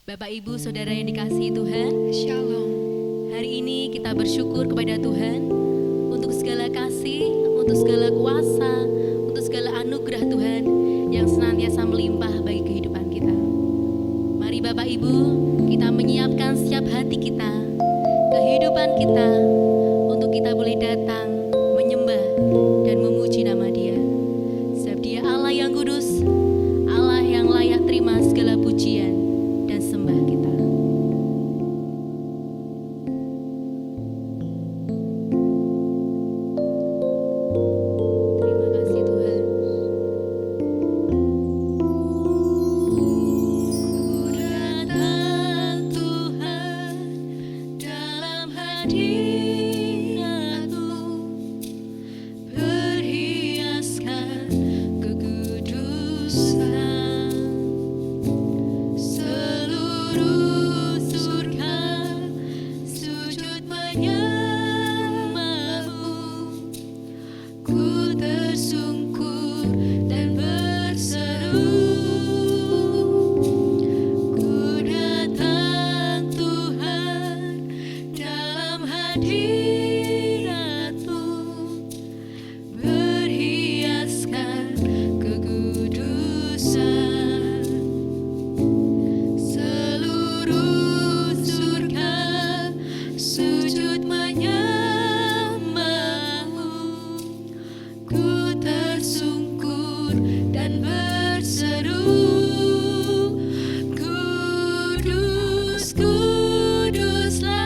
Bapak Ibu Saudara yang dikasihi Tuhan, Shalom. hari ini kita bersyukur kepada Tuhan untuk segala kasih, untuk segala kuasa, untuk segala anugerah Tuhan yang senantiasa melimpah bagi kehidupan kita. Mari Bapak Ibu, kita menyiapkan setiap hati kita, kehidupan kita, untuk kita boleh datang, menyembah, dan memuji nama Dia. Sebab Dia Allah yang kudus, Allah yang layak terima segala pujian dan sembah kita. Terima kasih Tuhan. Ku datang Tuhan dalam hadirat-Mu, berhiaskan kekudusan. Seluruh surga sujud menyembah-Mu. Ku tersungkur dan berseru, ku datang Tuhan dalam hadirat-Mu, berhiaskan kekudusan. Seluruh surga sujud menyembah-Mu. Ku tersungkur dan berseru, kudus, kuduslah,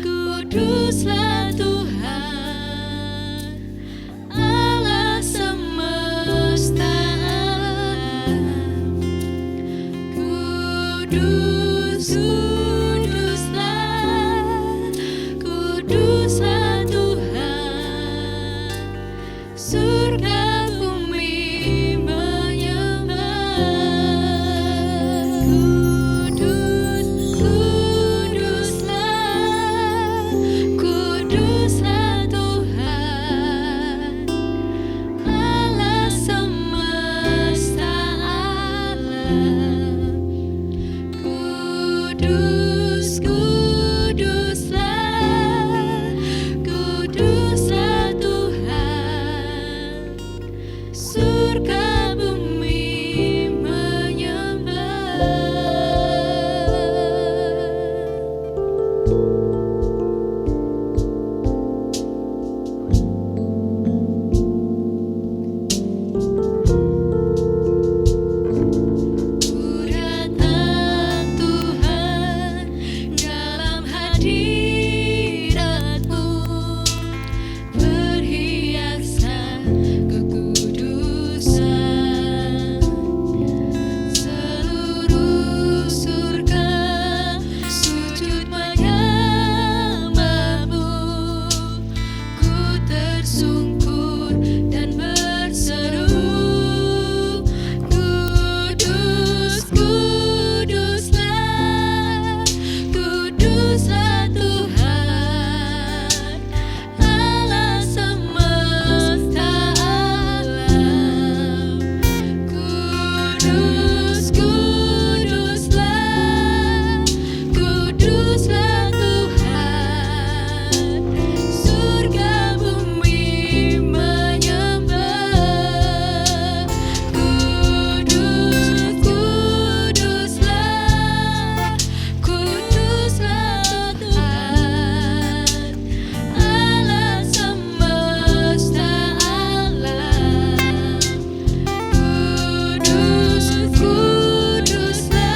kuduslah Tuhan, Allah semesta alam. Kudus, kuduslah, kuduslah Tuhan, surga bumi menyembah. Kudus, kuduslah, kuduslah Tuhan, Allah semesta alam. Kudus, kuduslah, kuduslah Tuhan, surga bumi menyembah. Ku datang Tuhan dalam hadirat-Mu, berhiaskan kekudusan. Seluruh surga sujud menyembah-Mu. Ku tersungkur dan berseru, kudus, kuduslah, kuduslah Tuhan, Allah semesta alam. Kudus, kuduslah, kuduslah Tuhan, surga bumi menyembah. Kudus, kuduslah, kuduslah Tuhan, Allah semesta alam. Kudus, kuduslah,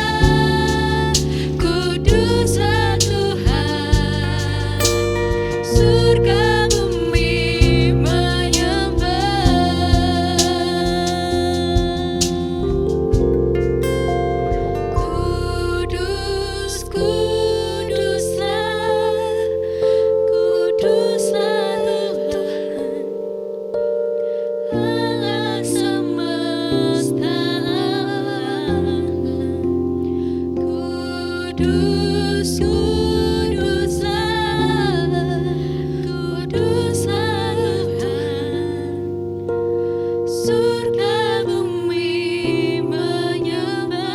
kuduslah Tuhan, surga bumi menyembah. Kudus, kuduslah, kuduslah Tuhan, Allah semesta alam. Kudus, kuduslah, kuduslah Tuhan, surga bumi menyembah.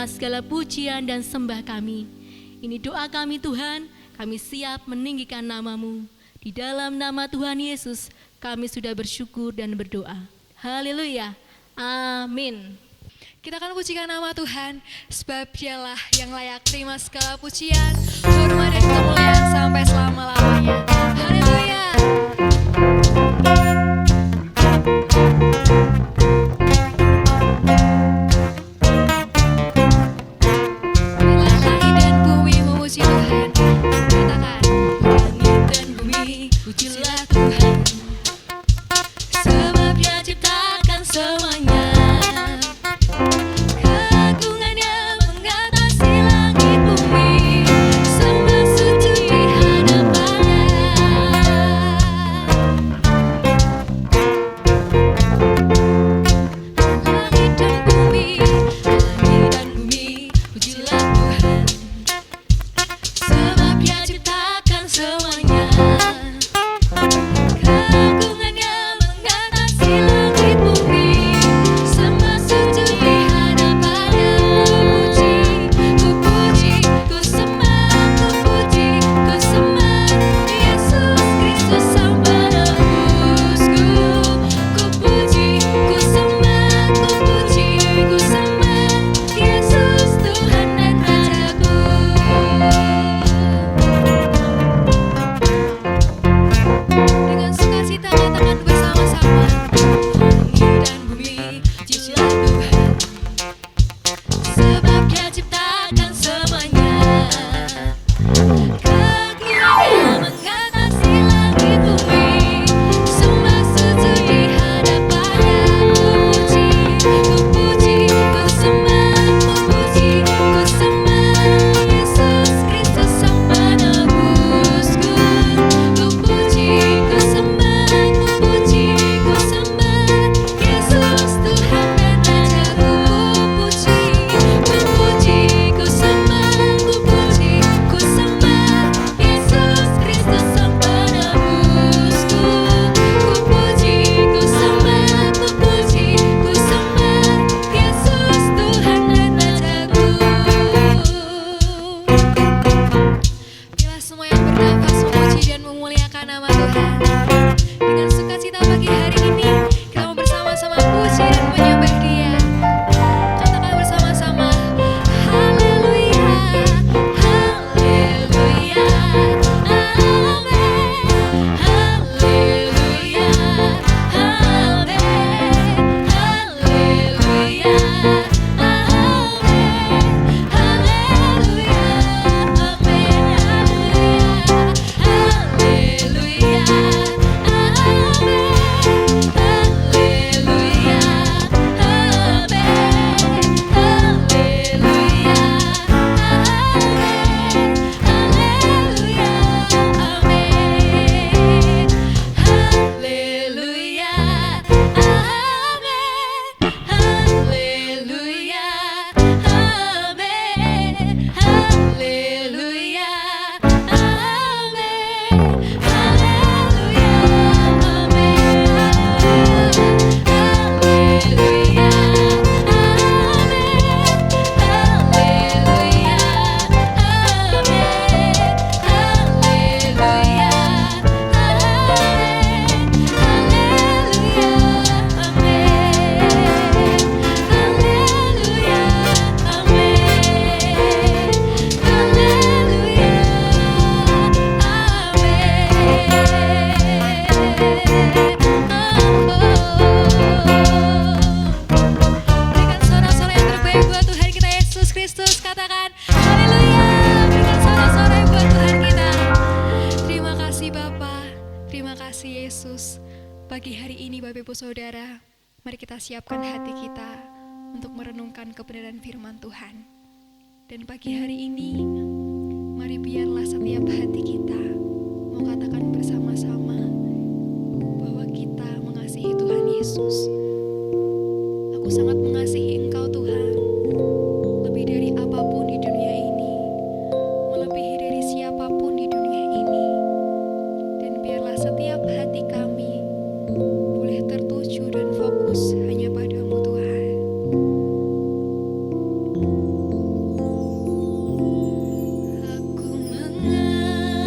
Segala pujian dan sembah kami. Ini doa kami Tuhan, kami siap meninggikan nama-Mu. Di dalam nama Tuhan Yesus, kami sudah bersyukur dan berdoa. Haleluya, amin. Kita akan pujikan nama Tuhan, sebab Dialah yang layak terima segala pujian, hormat dan kemuliaan sampai selama-lamanya. Haleluya. Semua Pagi hari ini Bapak Ibu Saudara, mari kita siapkan hati kita untuk merenungkan kebenaran firman Tuhan. Dan pagi hari ini, mari biarlah setiap hati kita mau katakan bersama-sama bahwa kita mengasihi Tuhan Yesus. Aku sangat mengasihi Engkau Tuhan, lebih dari apapun di dunia ini, melebihi dari siapapun di dunia ini. Dan biarlah setiap hati kami boleh tertuju dan fokus hanya padamu Tuhan. Aku mengasihi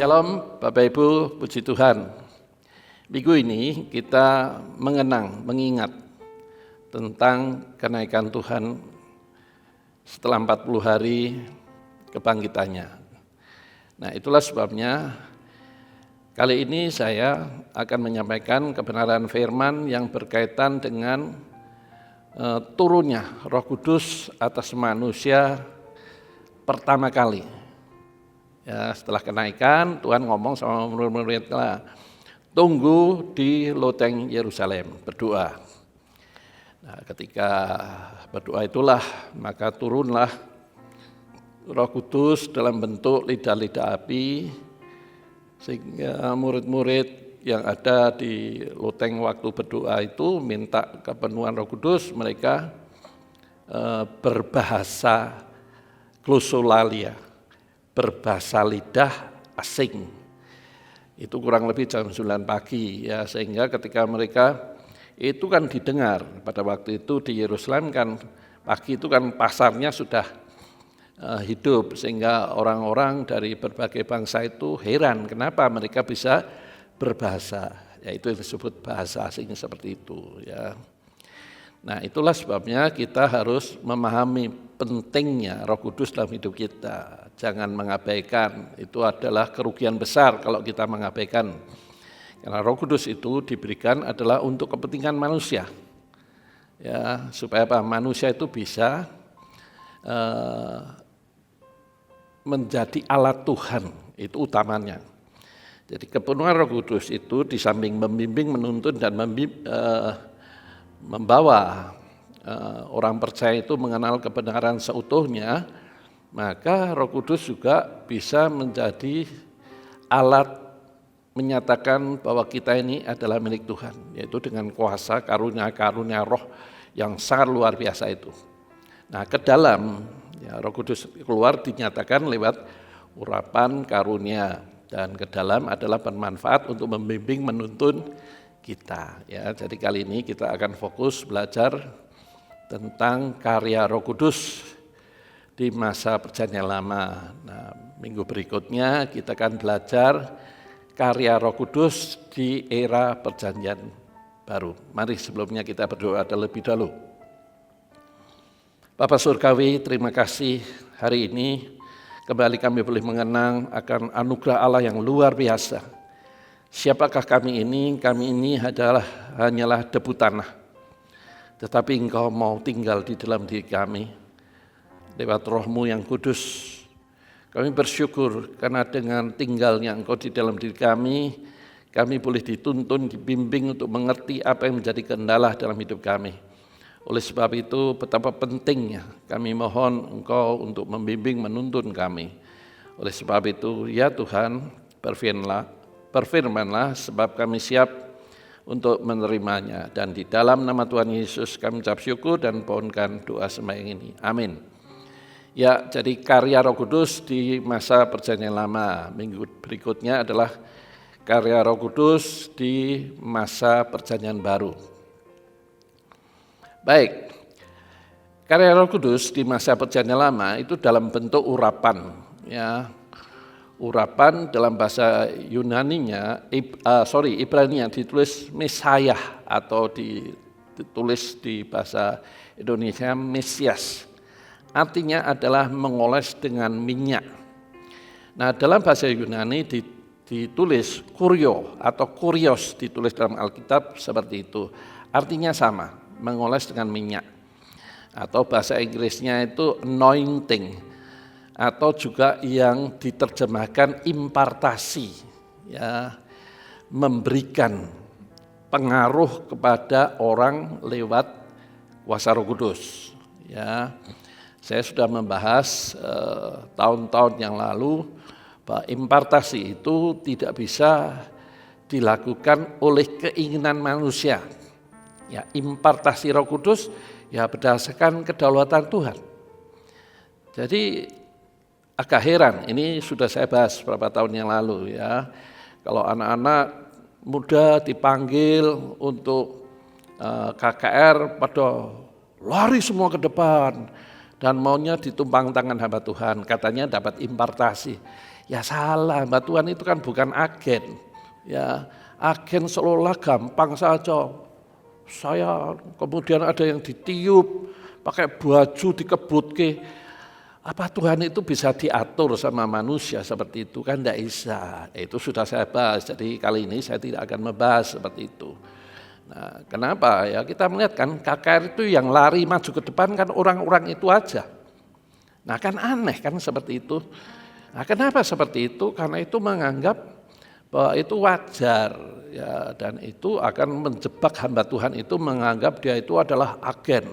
Shalom Bapak Ibu, puji Tuhan. Minggu ini kita mengingat tentang kenaikan Tuhan setelah 40 hari kebangkitannya. Nah, itulah sebabnya kali ini saya akan menyampaikan kebenaran firman yang berkaitan dengan turunnya Roh Kudus atas manusia pertama kali. Ya, setelah kenaikan, Tuhan ngomong sama murid-muridnya, tunggu di loteng Yerusalem, berdoa. Nah, ketika berdoa itulah, maka turunlah Roh Kudus dalam bentuk lidah-lidah api, sehingga murid-murid yang ada di loteng waktu berdoa itu minta kepenuhan Roh Kudus, mereka berbahasa glosolalia, berbahasa lidah asing. Itu kurang lebih jam 9 pagi ya, sehingga ketika mereka itu kan didengar pada waktu itu di Yerusalem kan pagi itu kan pasarnya sudah hidup, sehingga orang-orang dari berbagai bangsa itu heran kenapa mereka bisa berbahasa, yaitu disebut bahasa asing seperti itu ya. Nah, itulah sebabnya kita harus memahami pentingnya Roh Kudus dalam hidup kita. Jangan mengabaikan, itu adalah kerugian besar kalau kita mengabaikan. Karena Roh Kudus itu diberikan adalah untuk kepentingan manusia. Ya, supaya apa? Manusia itu bisa menjadi alat Tuhan, itu utamanya. Jadi kepenuhan Roh Kudus itu di samping membimbing, menuntun dan membawa orang percaya itu mengenal kebenaran seutuhnya, maka Roh Kudus juga bisa menjadi alat menyatakan bahwa kita ini adalah milik Tuhan, yaitu dengan kuasa karunia-karunia roh yang sangat luar biasa itu. Nah, ke dalam ya, Roh Kudus keluar dinyatakan lewat urapan karunia, dan ke dalam adalah bermanfaat untuk membimbing, menuntun kita ya. Jadi kali ini kita akan fokus belajar tentang karya Roh Kudus di masa Perjanjian Lama. Nah, minggu berikutnya kita akan belajar karya Roh Kudus di era Perjanjian Baru. Mari sebelumnya kita berdoa terlebih dahulu. Bapa Surgawi, terima kasih hari ini kembali kami boleh mengenang akan anugerah Allah yang luar biasa. Siapakah kami ini? Kami ini hanyalah debu tanah. Tetapi Engkau mau tinggal di dalam diri kami lewat Roh-Mu yang kudus. Kami bersyukur karena dengan tinggalnya Engkau di dalam diri kami boleh dituntun, dibimbing untuk mengerti apa yang menjadi kendala dalam hidup kami. Oleh sebab itu betapa pentingnya kami mohon Engkau untuk membimbing, menuntun kami. Oleh sebab itu ya Tuhan, berfirmanlah sebab kami siap untuk menerimanya. Dan di dalam nama Tuhan Yesus kami ucap syukur dan pohonkan doa sembahyang ini. Amin. Ya, jadi karya Roh Kudus di masa Perjanjian Lama. Minggu berikutnya adalah karya Roh Kudus di masa Perjanjian Baru. Baik, karya Roh Kudus di masa Perjanjian Lama itu dalam bentuk urapan ya. Urapan dalam bahasa Yunaninya, Ibrani ditulis Mesayah atau ditulis di bahasa Indonesia Mesias. Artinya adalah mengoles dengan minyak. Nah, dalam bahasa Yunani ditulis kurio atau kurios, ditulis dalam Alkitab seperti itu. Artinya sama, mengoles dengan minyak. Atau bahasa Inggrisnya itu anointing. Atau juga yang diterjemahkan impartasi, ya, memberikan pengaruh kepada orang lewat kuasa Roh Kudus. Ya, saya sudah membahas tahun-tahun yang lalu bahwa impartasi itu tidak bisa dilakukan oleh keinginan manusia. Ya, impartasi Roh Kudus ya berdasarkan kedaulatan Tuhan. Jadi agak heran, ini sudah saya bahas beberapa tahun yang lalu ya. Kalau anak-anak muda dipanggil untuk KKR pada lari semua ke depan dan maunya ditumpang tangan hamba Tuhan, katanya dapat impartasi. Ya salah, hamba Tuhan itu kan bukan agen. Ya, agen seolah gampang saja. Saya kemudian ada yang ditiup, pakai baju dikebutke. Apa Tuhan itu bisa diatur sama manusia seperti itu? Kan tidak bisa. Itu sudah saya bahas, jadi kali ini saya tidak akan membahas seperti itu. Nah, kenapa ya? Kita melihat kan KKR itu yang lari maju ke depan kan orang-orang itu aja. Nah kan aneh kan seperti itu. Nah kenapa seperti itu? Karena itu menganggap bahwa itu wajar ya, dan itu akan menjebak hamba Tuhan itu menganggap dia itu adalah agen.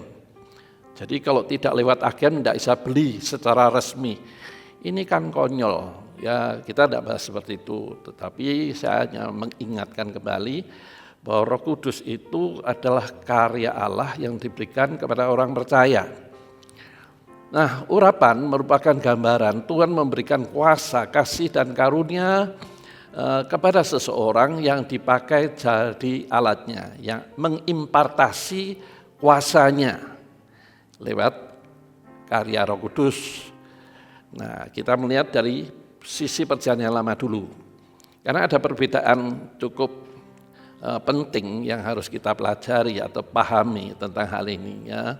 Jadi kalau tidak lewat agen tidak bisa beli secara resmi. Ini kan konyol. Ya kita tidak bahas seperti itu. Tetapi saya hanya mengingatkan kembali bahwa Roh Kudus itu adalah karya Allah yang diberikan kepada orang percaya. Nah, urapan merupakan gambaran Tuhan memberikan kuasa, kasih dan karunia kepada seseorang yang dipakai jadi alatnya, yang mengimpartasi kuasanya lewat karya Roh Kudus. Nah, kita melihat dari sisi perjanjian lama dulu. Karena ada perbedaan cukup penting yang harus kita pelajari atau pahami tentang hal ini ya.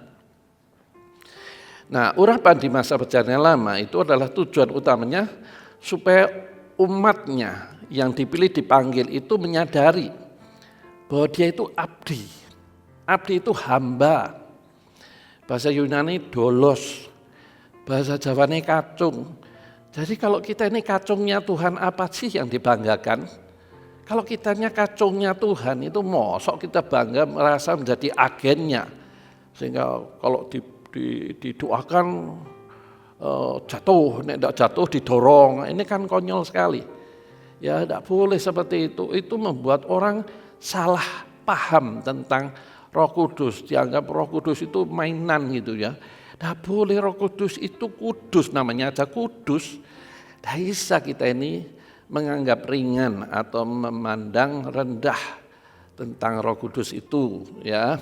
Nah, urapan di masa perjanjian lama itu adalah tujuan utamanya supaya umatnya yang dipilih dipanggil itu menyadari bahwa dia itu abdi. Abdi itu hamba. Bahasa Yunani dolos, bahasa Jawane kacung. Jadi kalau kita ini kacungnya Tuhan, apa sih yang dibanggakan? Kalau kitanya kacungnya Tuhan itu mosok kita bangga merasa menjadi agennya. Sehingga kalau didoakan jatuh, nek tidak jatuh didorong. Ini kan konyol sekali. Ya tidak boleh seperti itu. Itu membuat orang salah paham tentang Roh Kudus. Dianggap Roh Kudus itu mainan gitu ya. Tidak boleh, Roh Kudus itu kudus, namanya aja kudus. Tidak bisa kita ini menganggap ringan atau memandang rendah tentang Roh Kudus itu ya.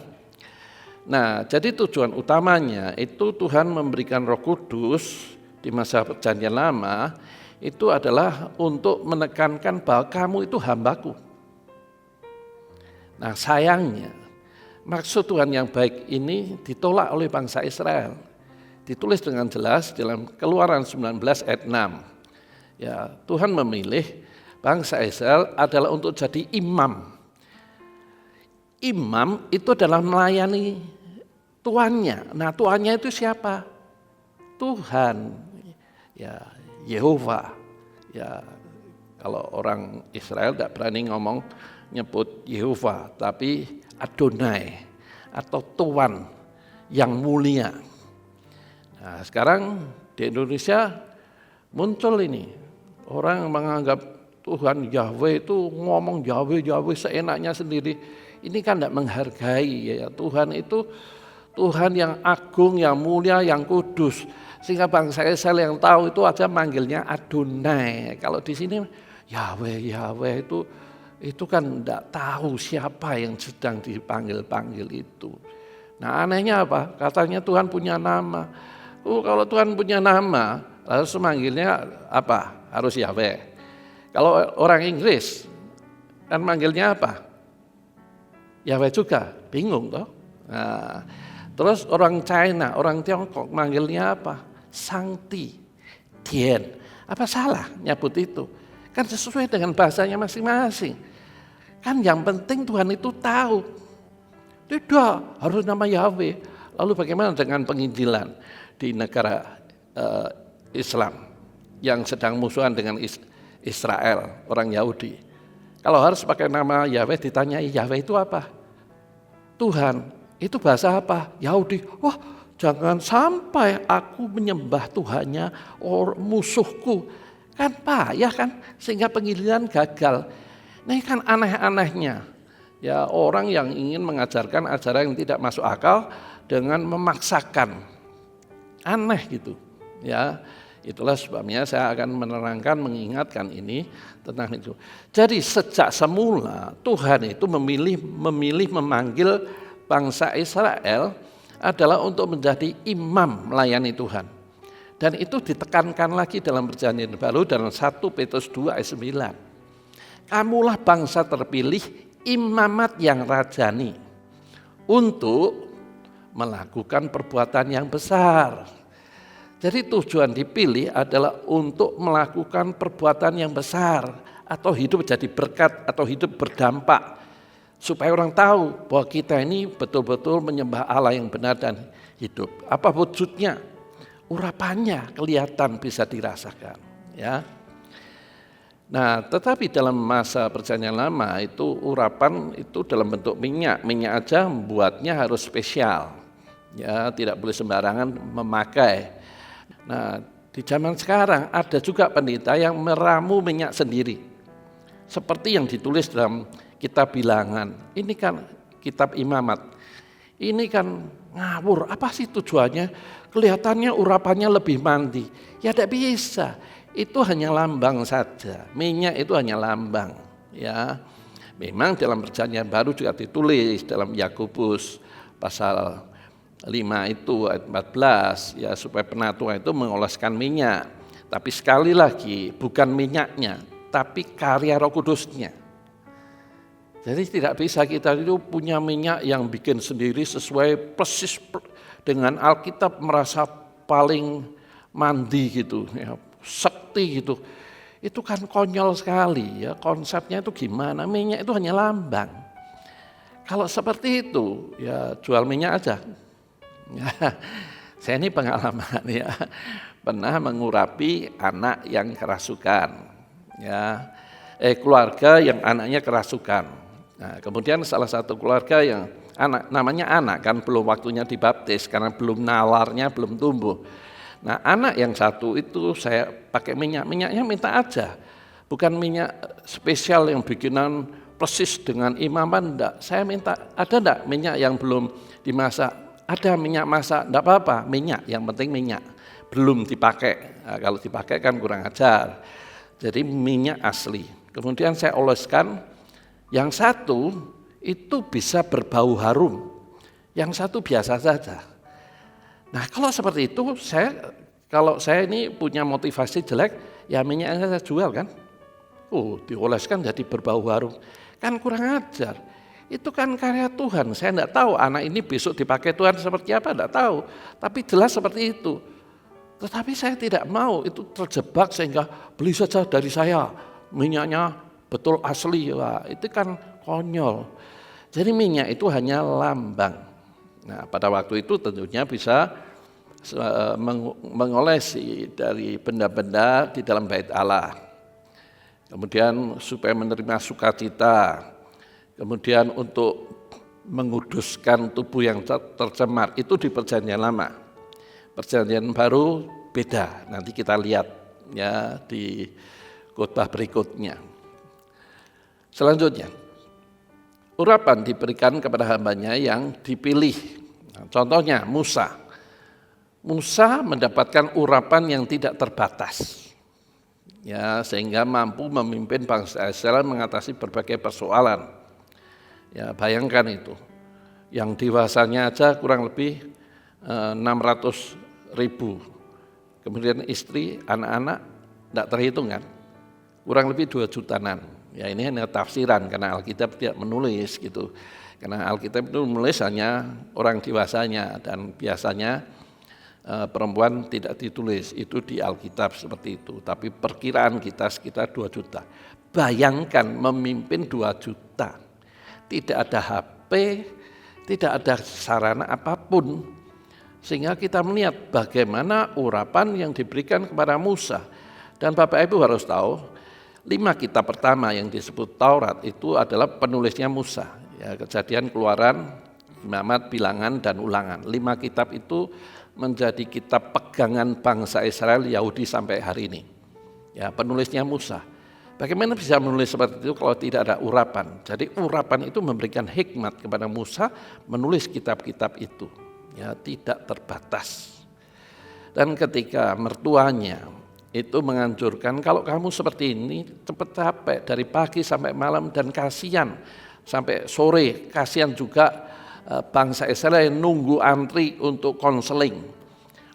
Nah, jadi tujuan utamanya itu Tuhan memberikan Roh Kudus di masa perjanjian lama itu adalah untuk menekankan bahwa kamu itu hambaku. Nah, sayangnya maksud Tuhan yang baik ini ditolak oleh bangsa Israel. Ditulis dengan jelas dalam Keluaran 19 ayat 6. Ya, Tuhan memilih bangsa Israel adalah untuk jadi imam. Imam itu adalah melayani tuannya. Nah, tuannya itu siapa? Tuhan. Ya, Yehova. Ya, kalau orang Israel tidak berani ngomong nyebut Yehova, tapi Adonai atau Tuhan yang mulia. Nah, sekarang di Indonesia muncul ini orang menganggap Tuhan Yahweh itu ngomong Yahweh seenaknya sendiri. Ini kan tidak menghargai ya. Tuhan itu Tuhan yang agung, yang mulia, yang kudus. Sehingga bangsa Israel yang tahu itu aja manggilnya Adonai. Kalau di sini Yahweh itu kan tidak tahu siapa yang sedang dipanggil-panggil itu. Nah, anehnya apa? Katanya Tuhan punya nama. Kalau Tuhan punya nama, harus memanggilnya apa? Harus Yahweh. Kalau orang Inggris kan manggilnya apa? Yahweh juga, bingung toh. Nah, terus orang China, orang Tiongkok manggilnya apa? Sangti, Tien. Apa salah nyebut itu? Kan sesuai dengan bahasanya masing-masing. Kan yang penting Tuhan itu tahu. Tidak, harus nama Yahweh. Lalu bagaimana dengan penginjilan di negara Islam yang sedang musuhan dengan Israel, orang Yahudi? Kalau harus pakai nama Yahweh, ditanyai Yahweh itu apa? Tuhan. Itu bahasa apa? Yahudi. Wah, jangan sampai aku menyembah Tuhannya musuhku. Kan payah kan, sehingga penginjilan gagal. Nah, ini kan aneh-anehnya. Ya, orang yang ingin mengajarkan ajaran yang tidak masuk akal dengan memaksakan. Aneh gitu. Ya, itulah sebabnya saya akan menerangkan, mengingatkan ini tentang itu. Jadi sejak semula Tuhan itu memilih memanggil bangsa Israel adalah untuk menjadi imam melayani Tuhan. Dan itu ditekankan lagi dalam Perjanjian Baru dalam 1 Petrus 2 ayat 9. Kamulah bangsa terpilih, imamat yang rajani untuk melakukan perbuatan yang besar. Jadi tujuan dipilih adalah untuk melakukan perbuatan yang besar atau hidup jadi berkat atau hidup berdampak supaya orang tahu bahwa kita ini betul-betul menyembah Allah yang benar dan hidup. Apa wujudnya? Urapannya kelihatan bisa dirasakan, ya. Nah, tetapi dalam masa Perjanjian Lama itu urapan itu dalam bentuk minyak aja membuatnya harus spesial, ya, tidak boleh sembarangan memakai. Nah, di zaman sekarang ada juga pendeta yang meramu minyak sendiri, seperti yang ditulis dalam kitab Bilangan. Ini kan kitab imamat. Ini kan ngawur. Apa sih tujuannya? Kelihatannya urapannya lebih mandi. Ya tidak bisa. Itu hanya lambang saja. Minyak itu hanya lambang. Ya, memang dalam Perjanjian Baru juga ditulis dalam Yakobus pasal 5 itu ayat 14 ya, supaya penatua itu mengoleskan minyak. Tapi sekali lagi bukan minyaknya, tapi karya Roh Kudusnya. Jadi tidak bisa kita itu punya minyak yang bikin sendiri sesuai persis dengan Alkitab merasa paling mandi gitu, ya, sekti gitu. Itu kan konyol sekali ya, konsepnya itu gimana? Minyak itu hanya lambang. Kalau seperti itu ya jual minyak aja. Ya, saya ini pengalaman ya, pernah mengurapi anak yang kerasukan, ya, keluarga yang anaknya kerasukan. Nah, kemudian salah satu keluarga yang namanya anak kan belum waktunya dibaptis karena belum nalarnya belum tumbuh. Nah, anak yang satu itu saya pakai minyaknya minta aja, bukan minyak spesial yang bikinan persis dengan imaman, enggak. Saya minta ada enggak minyak yang belum dimasak? Ada minyak masak, enggak apa-apa, minyak, yang penting minyak belum dipakai. Nah, kalau dipakai kan kurang ajar. Jadi minyak asli. Kemudian saya oleskan. Yang satu itu bisa berbau harum, yang satu biasa saja. Nah, kalau seperti itu kalau saya ini punya motivasi jelek, ya minyaknya saya jual kan. Dioleskan jadi berbau harum, kan kurang ajar. Itu kan karya Tuhan. Saya enggak tahu anak ini besok dipakai Tuhan seperti apa, enggak tahu. Tapi jelas seperti itu. Tetapi saya tidak mau itu terjebak sehingga beli saja dari saya minyaknya betul asli. Wah, itu kan konyol. Jadi minyak itu hanya lambang. Nah, pada waktu itu tentunya bisa mengolesi dari benda-benda di dalam bait Allah. Kemudian supaya menerima sukacita. Kemudian untuk menguduskan tubuh yang tercemar, itu di Perjanjian Lama. Perjanjian Baru beda. Nanti kita lihat ya di khotbah berikutnya. Selanjutnya, urapan diberikan kepada hambanya yang dipilih. Nah, contohnya Musa. Musa mendapatkan urapan yang tidak terbatas, ya, sehingga mampu memimpin bangsa Israel mengatasi berbagai persoalan. Ya, bayangkan itu, yang dewasanya aja kurang lebih 600.000. Kemudian istri, anak-anak tidak terhitung kan, kurang lebih 2 jutaan. Ya, ini hanya tafsiran karena Alkitab tidak menulis gitu. Karena Alkitab itu menulis hanya orang dewasanya dan biasanya perempuan tidak ditulis, itu di Alkitab seperti itu. Tapi perkiraan kita sekitar 2 juta. Bayangkan memimpin 2 juta. Tidak ada HP, tidak ada sarana apapun. Sehingga kita melihat bagaimana urapan yang diberikan kepada Musa. Dan Bapak Ibu harus tahu, 5 kitab pertama yang disebut Taurat itu adalah penulisnya Musa. Ya, Kejadian, Keluaran, Imamat, Bilangan, dan Ulangan. 5 kitab itu menjadi kitab pegangan bangsa Israel Yahudi sampai hari ini. Ya, penulisnya Musa. Bagaimana bisa menulis seperti itu kalau tidak ada urapan? Jadi urapan itu memberikan hikmat kepada Musa menulis kitab-kitab itu. Ya, tidak terbatas. Dan ketika mertuanya itu menganjurkan, kalau kamu seperti ini cepat capek dari pagi sampai malam dan kasihan sampai sore, kasihan juga bangsa Israel yang nunggu antri untuk konseling.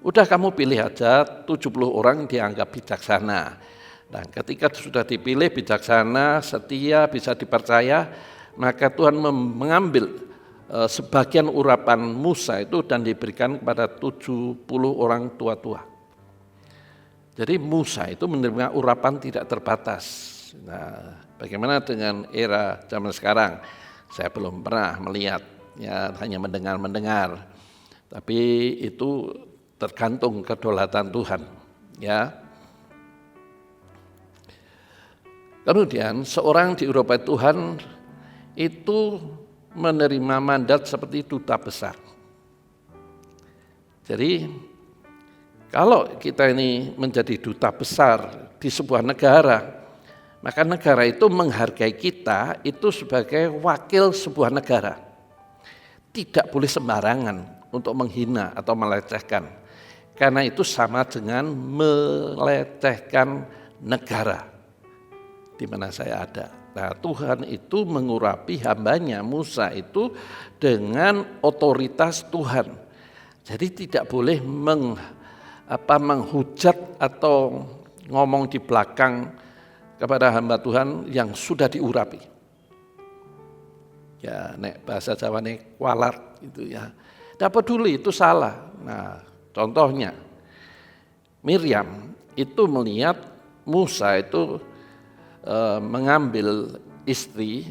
Udah kamu pilih aja 70 orang dianggap bijaksana. Dan ketika sudah dipilih bijaksana, setia, bisa dipercaya, maka Tuhan mengambil sebagian urapan Musa itu dan diberikan kepada 70 orang tua-tua. Jadi Musa itu menerima urapan tidak terbatas. Nah, bagaimana dengan era zaman sekarang? Saya belum pernah melihat, ya hanya mendengar. Tapi itu tergantung kedaulatan Tuhan, ya. Kemudian seorang diurapi Tuhan itu menerima mandat seperti duta besar. Jadi kalau kita ini menjadi duta besar di sebuah negara, maka negara itu menghargai kita itu sebagai wakil sebuah negara. Tidak boleh sembarangan untuk menghina atau melecehkan. Karena itu sama dengan melecehkan negara di mana saya ada. Nah, Tuhan itu mengurapi hambanya Musa itu dengan otoritas Tuhan. Jadi tidak boleh menghujat atau ngomong di belakang kepada hamba Tuhan yang sudah diurapi. Ya, nek bahasa Jawa nek kualat itu ya. Tidak peduli itu salah. Nah, contohnya Miriam itu melihat Musa itu mengambil istri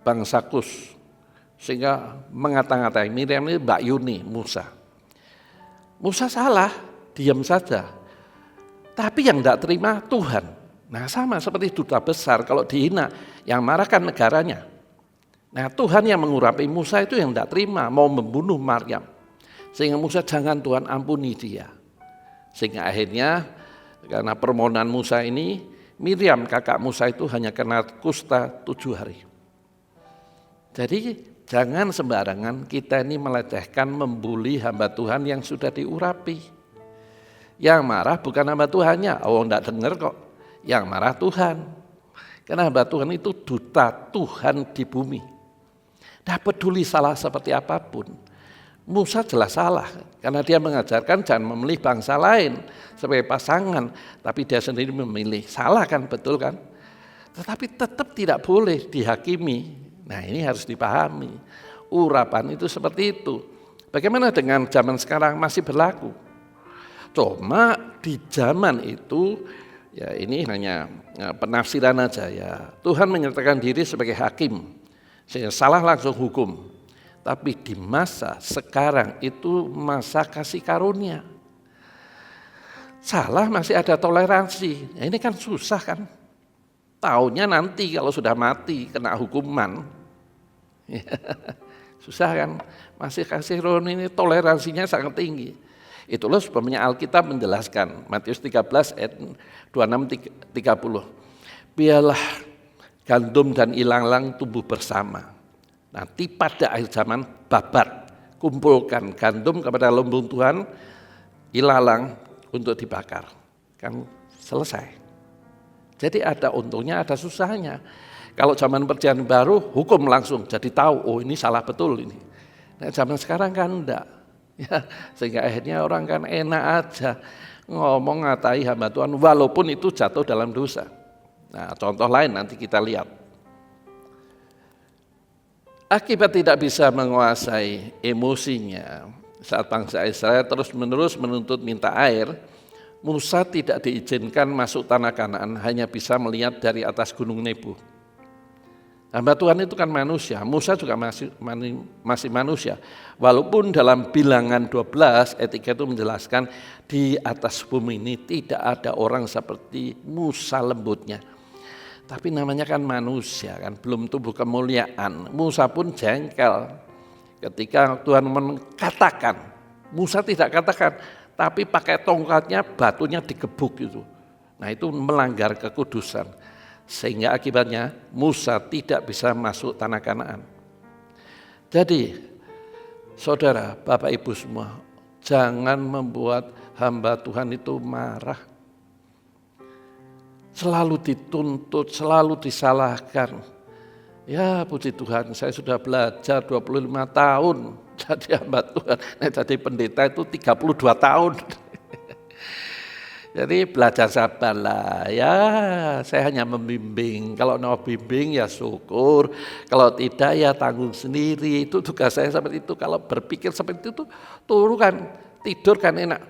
bangsa Kus, sehingga mengata-ngatai Miriam ini Mbak Yuni Musa. Musa salah, diam saja. Tapi yang tidak terima Tuhan. Nah, sama seperti duta besar kalau dihina, yang marah kan negaranya. Nah, Tuhan yang mengurapi Musa itu yang tidak terima, mau membunuh Maryam. Sehingga Musa, jangan Tuhan ampuni dia. Sehingga akhirnya karena permohonan Musa ini, Miriam kakak Musa itu hanya kena kusta 7 hari. Jadi jangan sembarangan kita ini melecehkan, membuli hamba Tuhan yang sudah diurapi. Yang marah bukan hamba Tuhannya, tidak dengar kok. Yang marah Tuhan. Karena hamba Tuhan itu duta Tuhan di bumi. Tidak peduli salah seperti apapun. Musa jelas salah, karena dia mengajarkan jangan memilih bangsa lain sebagai pasangan, tapi dia sendiri memilih. Salah kan, betul kan? Tetapi tetap tidak boleh dihakimi. Nah, ini harus dipahami. Urapan itu seperti itu. Bagaimana dengan zaman sekarang masih berlaku? Cuma di zaman itu, ya ini hanya penafsiran aja ya. Tuhan menyertakan diri sebagai hakim, sehingga salah langsung hukum. Tapi di masa sekarang itu masa kasih karunia. Salah masih ada toleransi. Ya ini kan susah kan. Taunya nanti kalau sudah mati kena hukuman. Susah kan. Masih kasih karunia ini toleransinya sangat tinggi. Itulah sebabnya Alkitab menjelaskan. Matius 13 ayat 26-30. Biarlah gandum dan ilalang tumbuh bersama. Nanti pada akhir zaman babat, kumpulkan gandum kepada lumbung Tuhan, ilalang untuk dibakar. Kan selesai. Jadi ada untungnya, ada susahnya. Kalau zaman perjanjian baru, hukum langsung jadi tahu, oh ini salah betul ini. Nah, zaman sekarang kan enggak. Ya, sehingga akhirnya orang kan enak aja ngomong ngatai hamba Tuhan walaupun itu jatuh dalam dosa. Nah, contoh lain nanti kita lihat. Akibat tidak bisa menguasai emosinya saat bangsa Israel terus-menerus menuntut minta air, Musa tidak diizinkan masuk tanah Kanaan, hanya bisa melihat dari atas gunung Nebo. Hamba Tuhan itu kan manusia, Musa juga masih manusia. Walaupun dalam Bilangan 12 ayat 3 itu menjelaskan di atas bumi ini tidak ada orang seperti Musa lembutnya. Tapi namanya kan manusia kan, belum tumbuh kemuliaan. Musa pun jengkel ketika Tuhan mengatakan. Musa tidak katakan, tapi pakai tongkatnya batunya digebuk gitu. Nah itu melanggar kekudusan. Sehingga akibatnya Musa tidak bisa masuk tanah Kanaan. Jadi saudara, Bapak Ibu semua, jangan membuat hamba Tuhan itu marah. Selalu dituntut, selalu disalahkan. Ya puji Tuhan, saya sudah belajar 25 tahun jadi hamba Tuhan. Nah, jadi pendeta itu 32 tahun. Jadi belajar sabarlah, ya saya hanya membimbing. Kalau mau bimbing ya syukur, kalau tidak ya tanggung sendiri. Itu tugas saya seperti itu. Kalau berpikir seperti itu turun kan, tidur kan enak.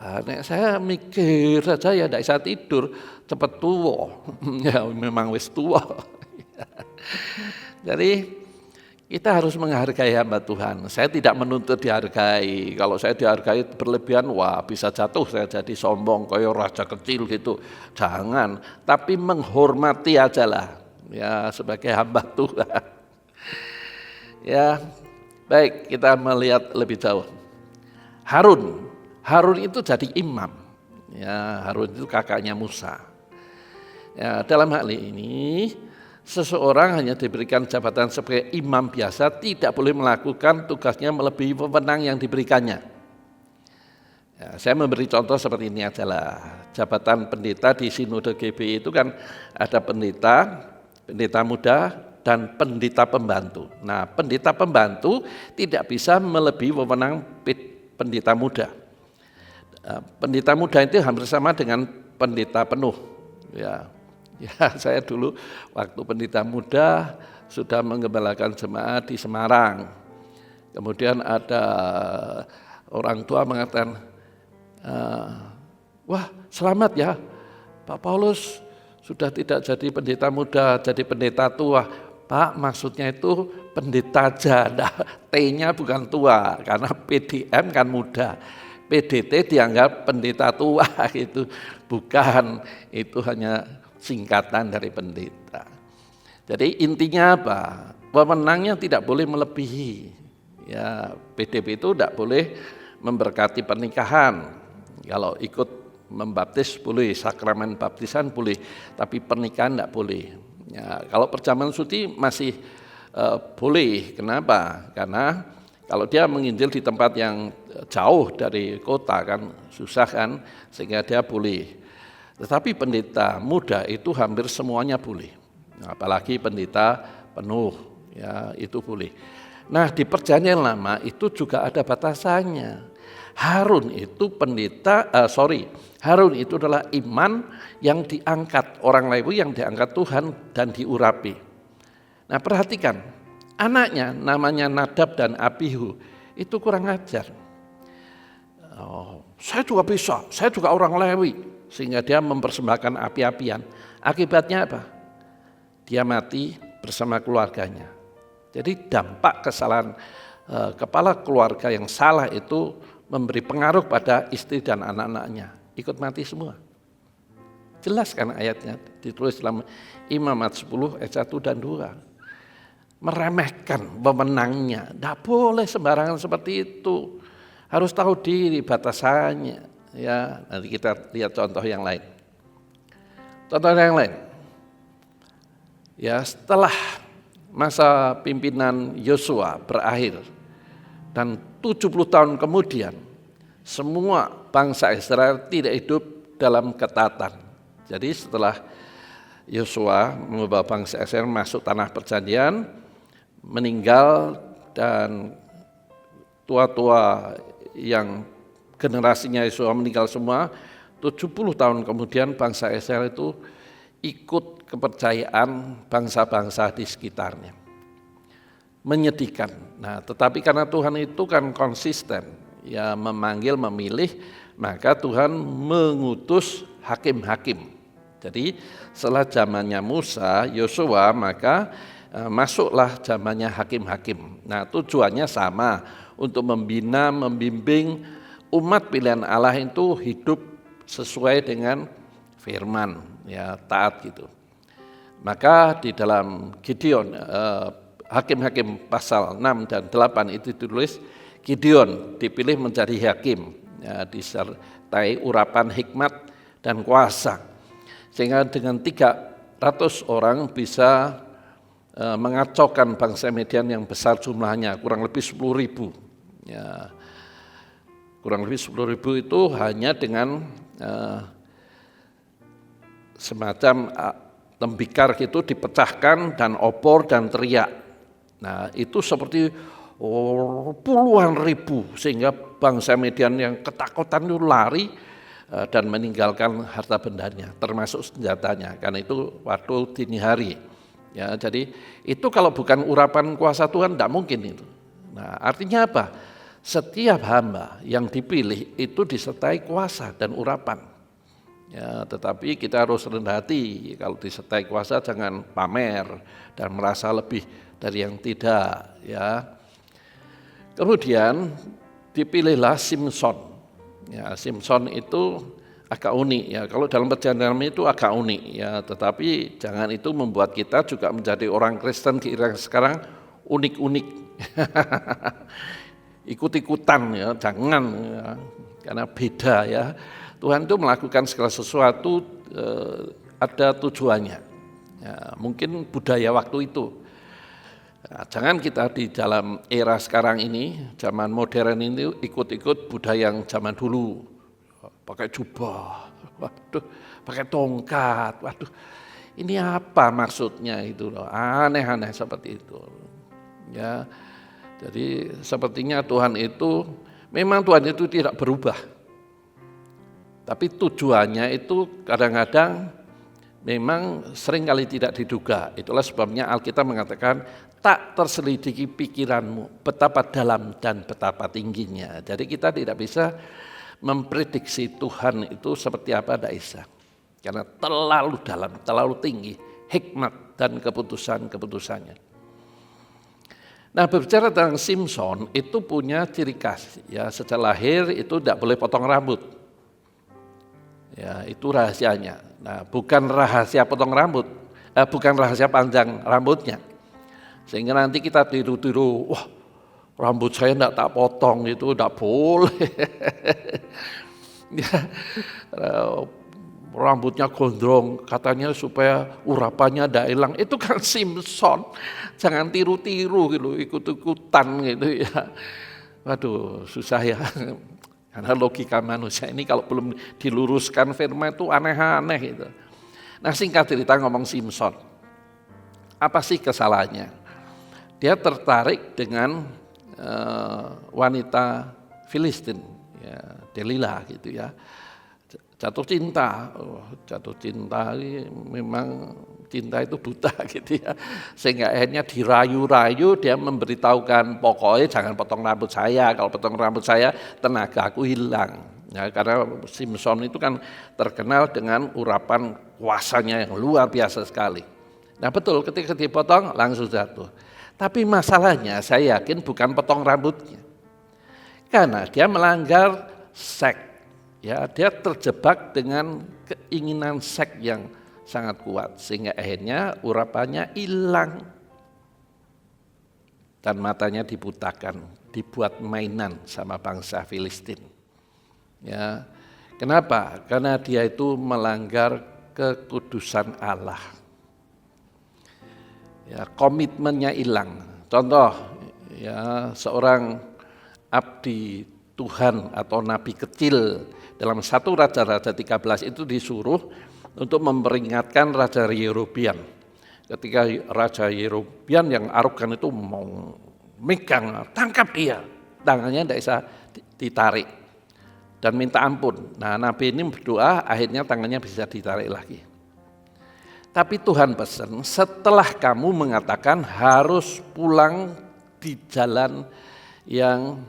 Nah, saya mikir saja ya tidak bisa tidur, cepat tua. Ya memang wis tua. Jadi kita harus menghargai hamba Tuhan. Saya tidak menuntut dihargai. Kalau saya dihargai berlebihan, wah bisa jatuh saya jadi sombong, kayak raja kecil gitu. Jangan, tapi menghormati aja lah. Ya sebagai hamba Tuhan. Ya, baik kita melihat lebih jauh. Harun itu jadi imam. Ya, Harun itu kakaknya Musa. Ya, dalam hal ini seseorang hanya diberikan jabatan sebagai imam biasa, tidak boleh melakukan tugasnya melebihi wewenang yang diberikannya. Ya, saya memberi contoh seperti ini adalah jabatan pendeta di Sinode GBI itu kan ada pendeta muda dan pendeta pembantu. Nah, pendeta pembantu tidak bisa melebihi wewenang pendeta muda. Pendeta muda itu hampir sama dengan pendeta penuh. Ya, saya dulu waktu pendeta muda sudah menggembalakan jemaat di Semarang. Kemudian ada orang tua mengatakan, wah selamat ya Pak Paulus sudah tidak jadi pendeta muda, jadi pendeta tua. Pak maksudnya itu pendeta aja, nah, T-nya bukan tua karena PDM kan muda. PDT dianggap pendeta tua gitu, bukan, itu hanya singkatan dari pendeta. Jadi intinya apa? Wewenangnya tidak boleh melebihi. Ya, PDP itu tidak boleh memberkati pernikahan. Kalau ikut membaptis boleh, sakramen baptisan boleh, tapi pernikahan tidak boleh. Ya, kalau perjamuan suci masih boleh. Kenapa? Karena kalau dia menginjil di tempat yang jauh dari kota kan susah kan, sehingga dia boleh. Tetapi pendeta muda itu hampir semuanya boleh, apalagi pendeta penuh, ya itu boleh. Nah di Perjanjian Lama itu juga ada batasannya. Harun itu Harun itu adalah iman yang diangkat, orang Lewi yang diangkat Tuhan dan diurapi. Nah perhatikan, anaknya namanya Nadab dan Abihu itu kurang ajar. Saya juga bisa, saya juga orang Lewi. Sehingga dia mempersembahkan api-apian. Akibatnya apa? Dia mati bersama keluarganya. Jadi dampak kesalahan kepala keluarga yang salah itu memberi pengaruh pada istri dan anak-anaknya. Ikut mati semua. Jelas kan ayatnya, ditulis dalam Imamat 10 ayat 1 dan 2. Meremehkan wewenangnya. Tidak boleh sembarangan seperti itu. Harus tahu diri batasannya. Ya, nanti kita lihat contoh yang lain. Contoh yang lain. Ya, setelah masa pimpinan Yosua berakhir dan 70 tahun kemudian semua bangsa Israel tidak hidup dalam ketatan. Jadi setelah Yosua membawa bangsa Israel masuk tanah perjanjian, meninggal dan tua-tua yang generasinya Yosua meninggal semua, 70 tahun kemudian bangsa Israel itu ikut kepercayaan bangsa-bangsa di sekitarnya. Menyedihkan. Nah, tetapi karena Tuhan itu kan konsisten, ya memanggil, memilih, maka Tuhan mengutus hakim-hakim. Jadi setelah zamannya Musa, Yosua, maka masuklah zamannya hakim-hakim. Nah, tujuannya sama, untuk membina, membimbing umat pilihan Allah itu hidup sesuai dengan firman, ya taat gitu. Maka di dalam Gideon, hakim-hakim pasal 6 dan 8 itu ditulis Gideon dipilih menjadi hakim, ya, disertai urapan hikmat dan kuasa. Sehingga dengan 300 orang bisa mengacaukan bangsa Midian yang besar jumlahnya, kurang lebih 10.000. Ya, kurang lebih 10.000 itu hanya dengan semacam tembikar gitu dipecahkan dan opor dan teriak. Nah itu seperti puluhan ribu, sehingga bangsa Median yang ketakutan itu lari dan meninggalkan harta bendanya, termasuk senjatanya, karena itu waktu dini hari. Ya, jadi itu kalau bukan urapan kuasa Tuhan tidak mungkin itu. Nah artinya apa? Setiap hamba yang dipilih itu disertai kuasa dan urapan. Ya, tetapi kita harus rendah hati, kalau disertai kuasa jangan pamer dan merasa lebih dari yang tidak. Ya. Kemudian dipilihlah Simson. Ya, Simson itu agak unik ya. Kalau dalam perjalanan itu agak unik ya, tetapi jangan itu membuat kita juga menjadi orang Kristen di era sekarang unik-unik. Ikut-ikutan ya, jangan ya, karena beda ya. Tuhan itu melakukan segala sesuatu ada tujuannya. Ya, mungkin budaya waktu itu. Nah, jangan kita di dalam era sekarang ini, zaman modern ini ikut-ikut budaya yang zaman dulu. Pakai jubah, waduh, pakai tongkat, waduh. Ini apa maksudnya itu loh, aneh-aneh seperti itu. Ya, jadi sepertinya Tuhan itu, memang Tuhan itu tidak berubah. Tapi tujuannya itu kadang-kadang memang seringkali tidak diduga. Itulah sebabnya Alkitab mengatakan, tak terselidiki pikiranmu, betapa dalam dan betapa tingginya. Jadi kita tidak bisa memprediksi Tuhan itu seperti apa, tidak bisa. Karena terlalu dalam, terlalu tinggi, hikmat dan keputusan-keputusannya. Nah berbicara tentang Simson, itu punya ciri khas. Ya, sejak lahir itu tidak boleh potong rambut. Ya, itu rahasianya. Nah, bukan rahasia potong rambut, bukan rahasia panjang rambutnya. Sehingga nanti kita tiru-tiru, wah rambut saya enggak tak potong, itu enggak boleh. Ya, rambutnya gondrong, katanya supaya urapannya enggak hilang. Itu kan Simson, jangan tiru-tiru gitu, ikut-ikutan gitu ya. Waduh, susah ya. Karena logika manusia ini kalau belum diluruskan firman itu aneh-aneh gitu. Nah singkat cerita ngomong Simson, apa sih kesalahannya? Dia tertarik dengan wanita Filistin, ya, Delila gitu ya. Jatuh cinta memang cinta itu buta gitu ya. Sehingga akhirnya dirayu-rayu, dia memberitahukan pokoknya jangan potong rambut saya, kalau potong rambut saya tenaga aku hilang. Ya, karena Simson itu kan terkenal dengan urapan kuasanya yang luar biasa sekali. Nah betul, ketika dipotong langsung jatuh. Tapi masalahnya saya yakin bukan potong rambutnya. Karena dia melanggar seks. Ya, dia terjebak dengan keinginan seks yang sangat kuat. Sehingga akhirnya urapannya hilang. Dan matanya dibutakan, dibuat mainan sama bangsa Filistin. Ya, kenapa? Karena dia itu melanggar kekudusan Allah. Ya, komitmennya hilang. Contoh, ya seorang abdi Tuhan atau nabi kecil dalam 1 Raja-Raja 13 itu disuruh untuk memperingatkan Raja Yerobeam. Ketika Raja Yerobeam yang arogan itu mau megang, tangkap dia, tangannya tidak bisa ditarik dan minta ampun. Nah, nabi ini berdoa, akhirnya tangannya bisa ditarik lagi. Tapi Tuhan pesan, setelah kamu mengatakan harus pulang di jalan yang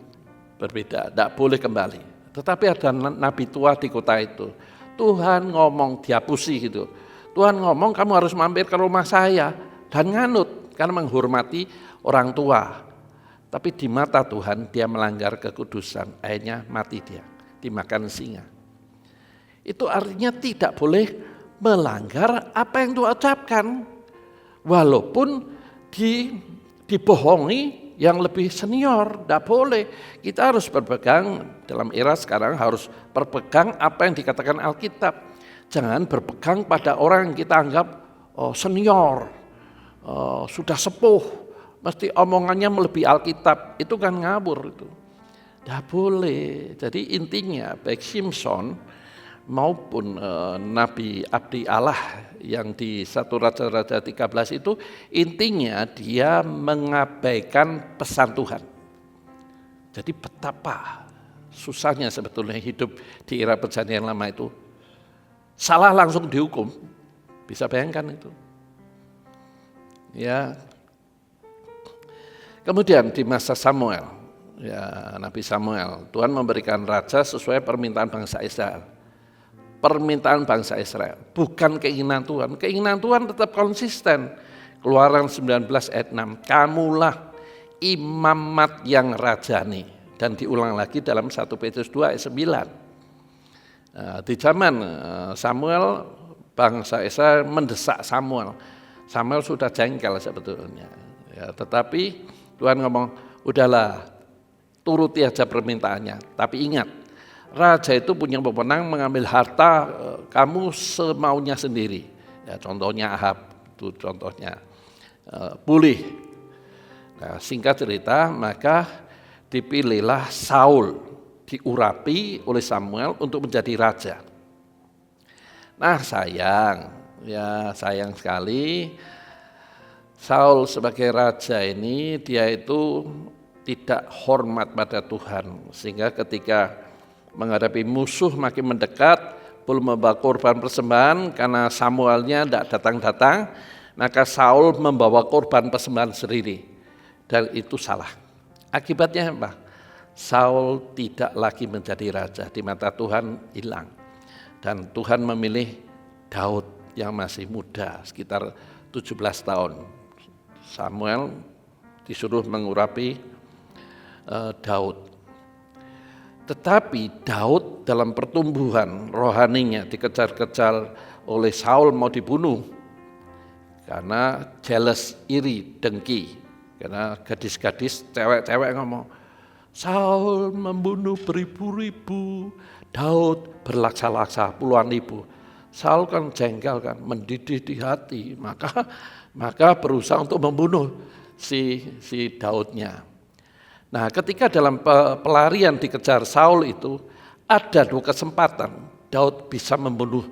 berbeda, tidak boleh kembali. Tetapi ada nabi tua di kota itu, Tuhan ngomong dihapusi gitu. Tuhan ngomong kamu harus mampir ke rumah saya dan nganut karena menghormati orang tua. Tapi di mata Tuhan dia melanggar kekudusan, akhirnya mati dia, dimakan singa. Itu artinya tidak boleh melanggar apa yang Tuhan ucapkan, walaupun dibohongi yang lebih senior, tidak boleh. Kita harus berpegang dalam era sekarang, harus berpegang apa yang dikatakan Alkitab. Jangan berpegang pada orang yang kita anggap senior, sudah sepuh, mesti omongannya melebihi Alkitab. Itu kan ngawur itu. Tidak boleh. Jadi intinya baik Simson maupun Nabi Abdi Allah yang di 1 Raja-Raja 13 itu intinya dia mengabaikan pesan Tuhan. Jadi betapa susahnya sebetulnya hidup di era Perjanjian Lama itu. Salah langsung dihukum, bisa bayangkan itu. Ya. Kemudian di masa Samuel, ya Nabi Samuel, Tuhan memberikan raja sesuai permintaan bangsa Israel. Permintaan bangsa Israel, bukan keinginan Tuhan. Keinginan Tuhan tetap konsisten. Keluaran 19 ayat 6, kamulah imamat yang rajani. Dan diulang lagi dalam 1 Petrus 2 ayat 9. Di zaman Samuel, bangsa Israel mendesak Samuel. Samuel sudah jengkel sebetulnya. Ya, tetapi Tuhan ngomong, udahlah, turuti aja permintaannya. Tapi ingat, raja itu punya wewenang mengambil harta kamu semaunya sendiri. Ya, contohnya Ahab, itu contohnya boleh. Nah, singkat cerita, maka dipilihlah Saul, diurapi oleh Samuel untuk menjadi raja. Nah sayang sekali Saul sebagai raja ini dia itu tidak hormat pada Tuhan, sehingga ketika menghadapi musuh makin mendekat, belum membawa korban persembahan karena Samuelnya tidak datang-datang, maka Saul membawa korban persembahan sendiri, dan itu salah. Akibatnya apa? Saul tidak lagi menjadi raja, di mata Tuhan hilang, dan Tuhan memilih Daud yang masih muda, sekitar 17 tahun. Samuel disuruh mengurapi Daud. Tetapi Daud dalam pertumbuhan rohaninya dikejar-kejar oleh Saul, mau dibunuh karena jealous, iri, dengki. Karena gadis-gadis, cewek-cewek ngomong, Saul membunuh beribu-ribu, Daud berlaksa-laksa puluhan ribu. Saul kan jengkel kan, mendidih di hati, maka berusaha untuk membunuh si Daudnya. Nah, ketika dalam pelarian dikejar Saul itu ada 2 kesempatan Daud bisa membunuh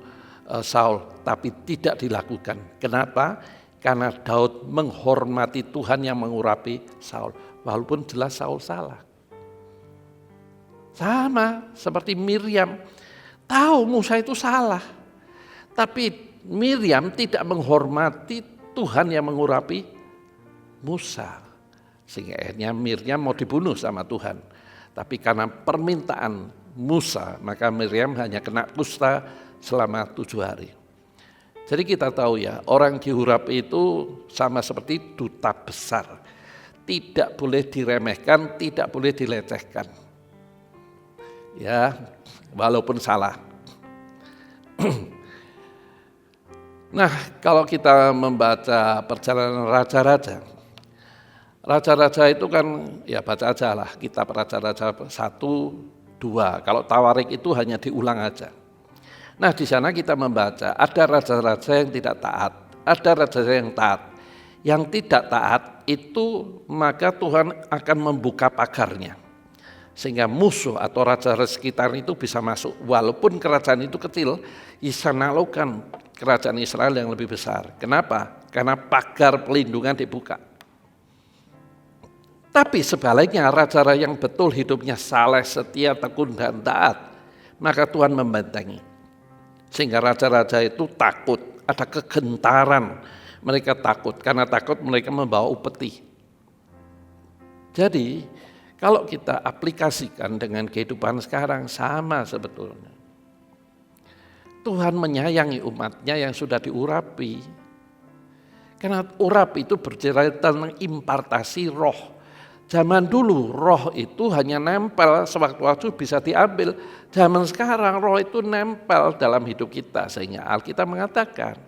Saul, tapi tidak dilakukan. Kenapa? Karena Daud menghormati Tuhan yang mengurapi Saul, walaupun jelas Saul salah. Sama seperti Miriam, tahu Musa itu salah, tapi Miriam tidak menghormati Tuhan yang mengurapi Musa. Sehingga akhirnya Miriam mau dibunuh sama Tuhan. Tapi karena permintaan Musa, maka Miriam hanya kena kusta selama 7 hari. Jadi kita tahu ya, orang diurapi itu sama seperti duta besar. Tidak boleh diremehkan, tidak boleh dilecehkan. Ya, walaupun salah. Nah, kalau kita membaca perjalanan raja-raja, raja-raja itu kan ya baca aja lah kitab Raja-Raja 1, 2. Kalau Tawarik itu hanya diulang aja. Nah, di sana kita membaca ada raja-raja yang tidak taat, ada raja yang taat. Yang tidak taat itu maka Tuhan akan membuka pagarnya, sehingga musuh atau raja sekitar itu bisa masuk. Walaupun kerajaan itu kecil, bisa menaklukkan kerajaan Israel yang lebih besar. Kenapa? Karena pagar pelindungan dibuka. Tapi sebaliknya raja-raja yang betul hidupnya saleh, setia, tekun, dan taat, maka Tuhan membentengi. Sehingga raja-raja itu takut, ada kegentaran. Mereka takut, karena takut mereka membawa upeti. Jadi kalau kita aplikasikan dengan kehidupan sekarang, sama sebetulnya. Tuhan menyayangi umatnya yang sudah diurapi. Karena urapi itu bercerita tentang impartasi roh. Zaman dulu roh itu hanya nempel, sewaktu-waktu bisa diambil. Zaman sekarang roh itu nempel dalam hidup kita. Sehingga Alkitab mengatakan,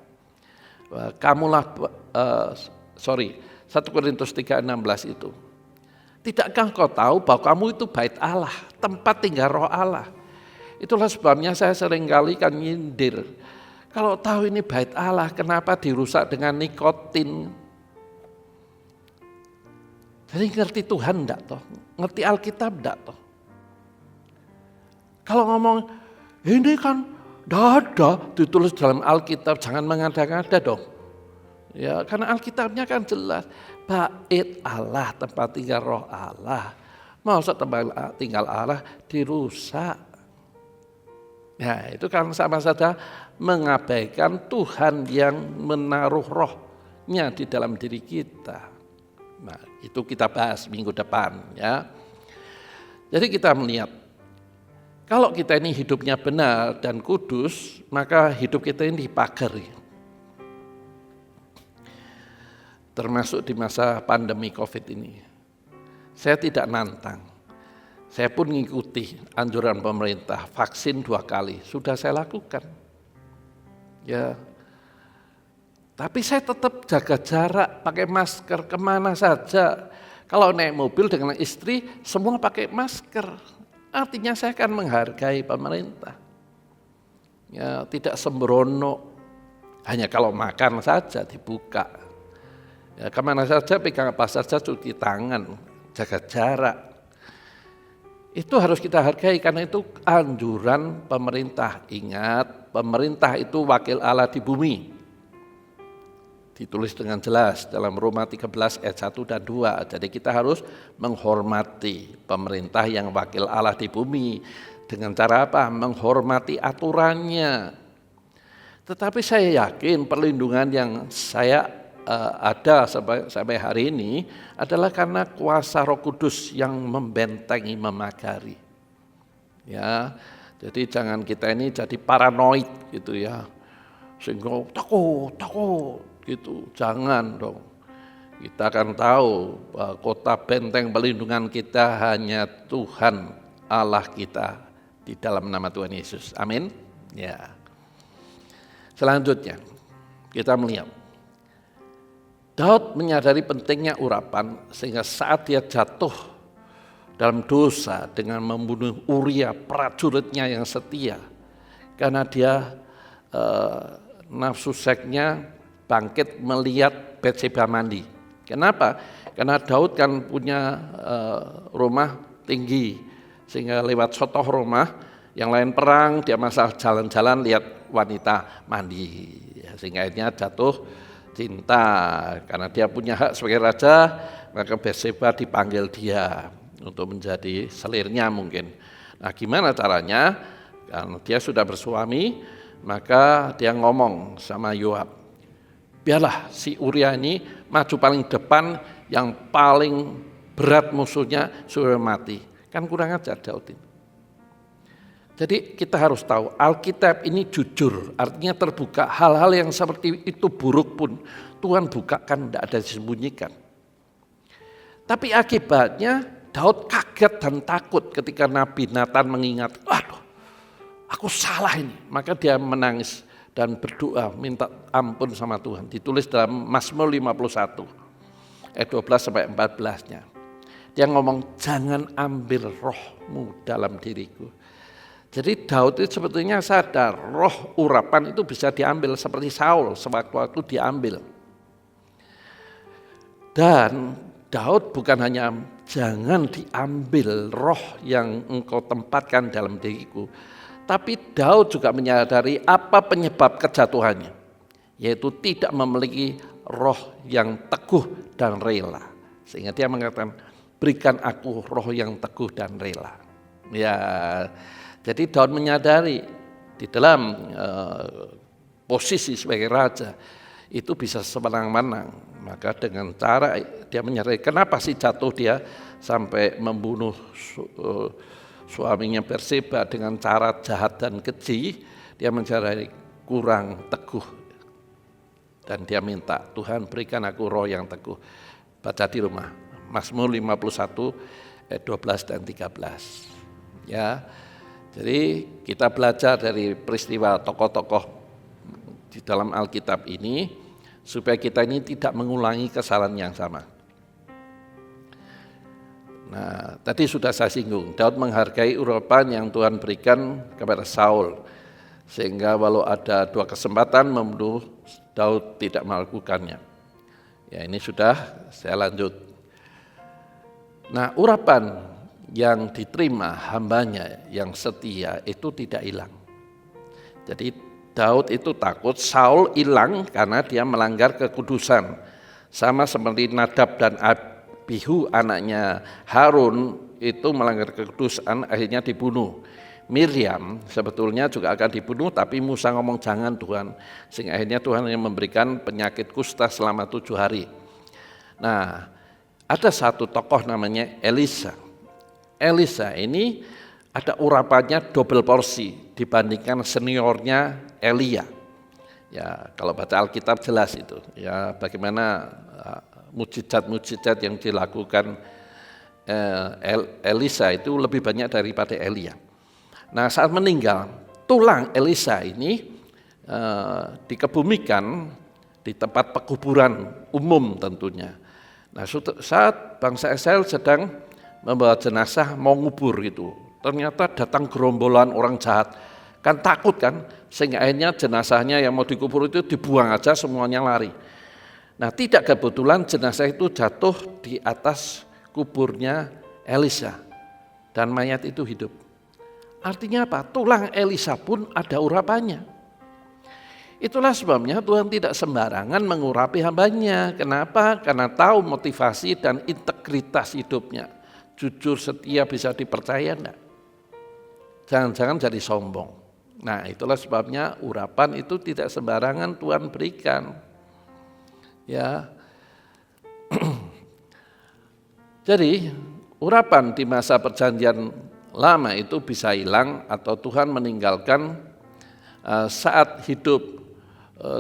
1 Korintus 3:16 itu. Tidakkah kau tahu bahwa kamu itu bait Allah, tempat tinggal roh Allah. Itulah sebabnya saya seringkali kan nyindir. Kalau tahu ini bait Allah, kenapa dirusak dengan nikotin? Jadi ngerti Tuhan enggak toh? Ngerti Alkitab enggak toh? Kalau ngomong, ini kan Tidak ada ditulis dalam Alkitab, jangan mengada-ngada dong. Ya, karena Alkitabnya kan jelas, bait Allah, tempat tinggal roh Allah. Masa tempat tinggal Allah dirusak. Ya, itu kan sama saja mengabaikan Tuhan yang menaruh rohnya di dalam diri kita. Nah, itu kita bahas minggu depan ya. Jadi kita melihat, kalau kita ini hidupnya benar dan kudus, maka hidup kita ini dipagari. Termasuk di masa pandemi COVID ini. Saya tidak nantang. Saya pun mengikuti anjuran pemerintah, vaksin 2 kali, sudah saya lakukan. Ya. Tapi saya tetap jaga jarak, pakai masker kemana saja. Kalau naik mobil dengan istri, semua pakai masker. Artinya saya akan menghargai pemerintah. Ya, tidak sembrono. Hanya kalau makan saja dibuka. Ya, kemana saja pegang apa saja, cuci tangan, jaga jarak. Itu harus kita hargai karena itu anjuran pemerintah. Ingat, pemerintah itu wakil Allah di bumi. Ditulis dengan jelas dalam Roma 13 ayat 1 dan 2. Jadi kita harus menghormati pemerintah yang wakil Allah di bumi. Dengan cara apa? Menghormati aturannya. Tetapi saya yakin perlindungan yang saya ada sampai hari ini adalah karena kuasa Roh Kudus yang membentengi, memagari. Ya, jadi jangan kita ini jadi paranoid gitu ya, sehingga takut gitu. Jangan dong. Kita akan tahu bahwa kota benteng perlindungan kita hanya Tuhan Allah kita di dalam nama Tuhan Yesus. Amin. Ya. Selanjutnya kita melihat Daud menyadari pentingnya urapan sehingga saat dia jatuh dalam dosa dengan membunuh Uria prajuritnya yang setia, karena dia nafsu seksnya bangkit melihat Batseba mandi. Kenapa? Karena Daud kan punya rumah tinggi sehingga lewat sotoh rumah yang lain perang, dia masa jalan-jalan lihat wanita mandi, sehingga akhirnya jatuh cinta. Karena dia punya hak sebagai raja, maka Batseba dipanggil dia untuk menjadi selirnya mungkin. Nah, gimana caranya? Karena dia sudah bersuami, maka dia ngomong sama Yoab, biarlah si Uria ini maju paling depan, yang paling berat musuhnya sudah mati. Kan kurang ajar Daud ini. Jadi kita harus tahu Alkitab ini jujur, artinya terbuka. Hal-hal yang seperti itu buruk pun Tuhan bukakan, tidak ada disembunyikan. Tapi akibatnya Daud kaget dan takut ketika Nabi Nathan mengingat, waduh, aku salah ini. Maka dia menangis dan berdoa minta ampun sama Tuhan. Ditulis dalam Mazmur 51 ayat 12-14-nya. Dia ngomong, jangan ambil rohmu dalam diriku. Jadi Daud itu sebetulnya sadar roh urapan itu bisa diambil seperti Saul sewaktu-waktu diambil. Dan Daud bukan hanya jangan diambil roh yang engkau tempatkan dalam diriku, tapi Daud juga menyadari apa penyebab kejatuhannya, yaitu tidak memiliki roh yang teguh dan rela. Sehingga dia mengatakan, berikan aku roh yang teguh dan rela. Ya. Jadi Daud menyadari di dalam posisi sebagai raja itu bisa semenang-menang. Maka dengan cara dia menyadari kenapa sih jatuh dia sampai membunuh suaminya Batseba dengan cara jahat dan keji. Dia mencari kurang teguh. Dan dia minta, Tuhan berikan aku roh yang teguh. Baca di rumah, Mazmur 51 ayat 12 dan 13. Ya. Jadi kita belajar dari peristiwa tokoh-tokoh di dalam Alkitab ini supaya kita ini tidak mengulangi kesalahan yang sama. Nah, tadi sudah saya singgung, Daud menghargai urapan yang Tuhan berikan kepada Saul, sehingga walau ada 2 kesempatan membunuh, Daud tidak melakukannya. Ya, ini sudah saya lanjut. Nah, urapan yang diterima hambanya yang setia itu tidak hilang. Jadi Daud itu takut Saul hilang karena dia melanggar kekudusan. Sama seperti Nadab dan Abihu anaknya Harun itu melanggar kekudusan, akhirnya dibunuh. Miriam sebetulnya juga akan dibunuh, tapi Musa ngomong jangan Tuhan, sehingga akhirnya Tuhan yang memberikan penyakit kusta selama 7 hari. Nah, ada satu tokoh namanya Elisa. Elisa ini ada urapannya double porsi dibandingkan seniornya Elia. Ya, kalau baca Alkitab jelas itu. Ya, bagaimana mujizat-mujizat yang dilakukan Elisa itu lebih banyak daripada Elia. Nah, saat meninggal, tulang Elisa ini dikebumikan di tempat pekuburan umum tentunya. Nah, saat bangsa Israel sedang membawa jenazah mau ngubur gitu, ternyata datang gerombolan orang jahat. Kan takut kan, sehingga akhirnya jenazahnya yang mau dikubur itu dibuang aja, semuanya lari. Nah, tidak kebetulan jenazah itu jatuh di atas kuburnya Elisa dan mayat itu hidup. Artinya apa? Tulang Elisa pun ada urapannya. Itulah sebabnya Tuhan tidak sembarangan mengurapi hambanya. Kenapa? Karena tahu motivasi dan integritas hidupnya. Jujur, setia, bisa dipercaya enggak? Jangan-jangan jadi sombong. Nah, itulah sebabnya urapan itu tidak sembarangan Tuhan berikan. Ya. Jadi, urapan di masa perjanjian lama itu bisa hilang atau Tuhan meninggalkan saat hidup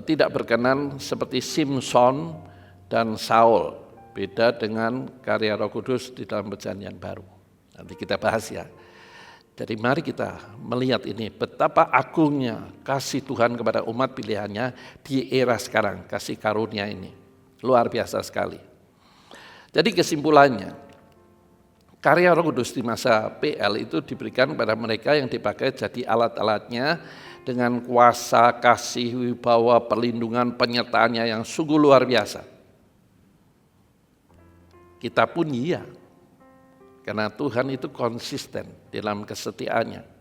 tidak berkenan seperti Simson dan Saul. Beda dengan karya Roh Kudus di dalam perjanjian baru. Nanti kita bahas ya. Jadi mari kita melihat ini betapa agungnya kasih Tuhan kepada umat pilihannya di era sekarang, kasih karunia ini. Luar biasa sekali. Jadi kesimpulannya, karya Roh Kudus di masa PL itu diberikan kepada mereka yang dipakai jadi alat-alatnya dengan kuasa, kasih, wibawa, perlindungan, penyertaannya yang sungguh luar biasa. Kita pun iya, karena Tuhan itu konsisten dalam kesetiaannya.